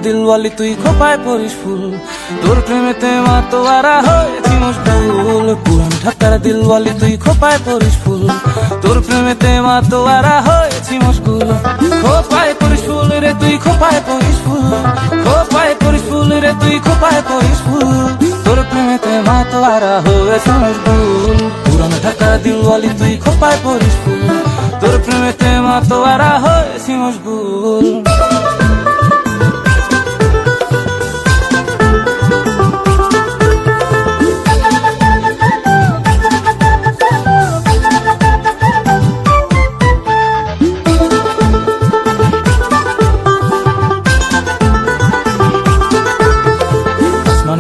দিলওয়ালি তুই খোপায় পরিস ফুল, তোর প্রেমেতে মাতোয়ারা হয়েছি মশগুল। পুরান ঢাকার দিলওয়ালি তুই খোপায় পরিস ফুল, তোর প্রেমেতে মাতোয়ারা হয়েছি মশগুল। খোপায় পরিস ফুল রে তুই খোপায় পরিস ফুল, খোপায় পরিস ফুল রে তুই খোপায় পরিস ফুল, তোর প্রেমেতে মাতোয়ারা হয়েছি মশগুল। পুরান ঢাকার দিলওয়ালি তুই খোপায় পরিস ফুল, তোর প্রেমেতে মাতোয়ারা হয়েছি মশগুল।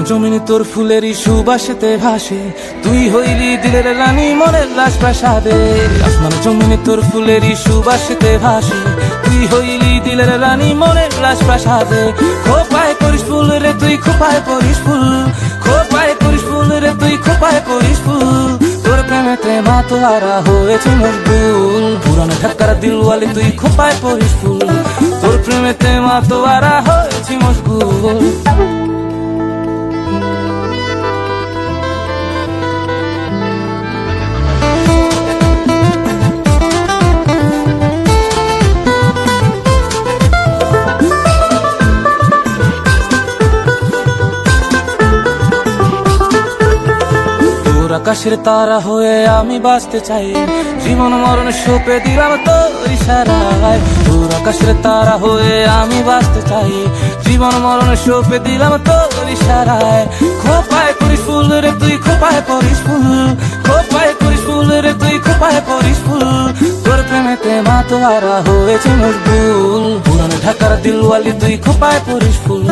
জমিনে তোর ফুলেরই সুবাসেতে ভাসে, তুই হইলি দিলের রানী মনের রাজপ্রাসাদে। আসমান জমিনে তোর ফুলেরই সুবাসেতে ভাসে, তুই হইলি দিলের রানী মনের রাজপ্রাসাদে। খোপায় পরিস ফুল রে তুই খোপায় পরিস ফুল, খোপায় পরিস ফুল রে তুই খোপায় পরিস ফুল, তোর প্রেমেতে মাতোয়ারা হয়েছে মশগুল। পুরান ঢাকার দিলওয়ালি তুই খোপায় পরিস ফুল, তোর প্রেমেতে মাতোয়ারা হয়েছে মশগুল। আকাশের তারা হয়ে আমি বাঁচতে চাই, জীবন মরণ সঁপে দিলাম তোর ইশারায়। তোর আকাশের তারা হয়ে আমি বাঁচতে চাই, জীবন মরণ সঁপে দিলাম তোর ইশারায়। খোপায় পরিস ফুল রে তুই খোপায় পরিস ফুল, খোপায় পরিস ফুল রে তুই খোপায় পরিস ফুল, তোর প্রেমেতে মাতোয়ারা হয়েছে মশগুল। পুরান ঢাকার দিলওয়ালি তুই খোপায় পরিস ফুল,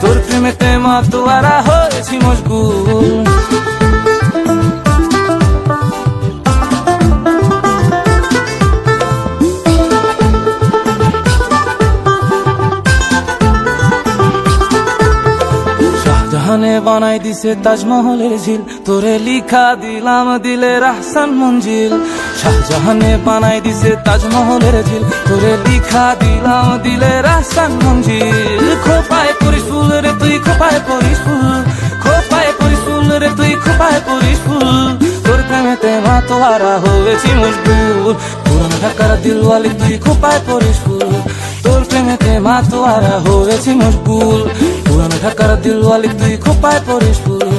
তোর প্রেমেতে মাতোয়ারা হয়েছি মশগুল। জাহানে বানাই দিছে তাজমহলের ঝিল, তোরে লিখা দিলাম দিলের আহসান মঞ্জিল। শাহজাহানে বানাই দিছে তাজমহলের ঝিল, তোরে লিখা দিলাম দিলের আহসান মঞ্জিল। খোপায় পরিস ফুল রে তুই খোপায় পরিস ফুল, খোপায় পরিস ফুল রে তুই খোপায় পরিস ফুল, তোর প্রেমেতে মাতোয়ারা হয়েছি মশগুল। পুরান ঢাকার দিলওয়ালি তুই খোপায় পরিস ফুল, তোর প্রেমেতে মাতোয়ারা হয়েছি মশগুল। পুরান ঢাকার দিলওয়ালি তুই খোপায় পরিস ফুল,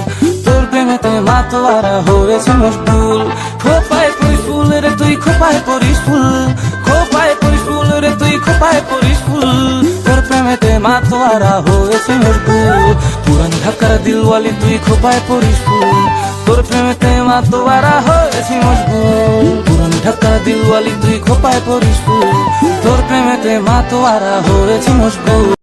তোর প্রেমেতে মাতোয়ারা হয়েছে মশগুল। খোপায় পরিস ফুল রে তুই খোপায় পরিস ফুল, খোপায় পরিস ফুল রে তুই খোপায় পরিস ফুল, তোর প্রেমেতে মাতোয়ারা হয়েছে মশগুল। পুরান ঢাকার দিলওয়ালি তুই খোপায় পরিস ফুল, তোর প্রেমেতে মাতোয়ারা হয়েছে মশগুল। পুরান ঢাকার দিলওয়ালি তুই খোপায় পরিস ফুল, তোর প্রেমেতে মাতোয়ারা হয়েছে মশগুল।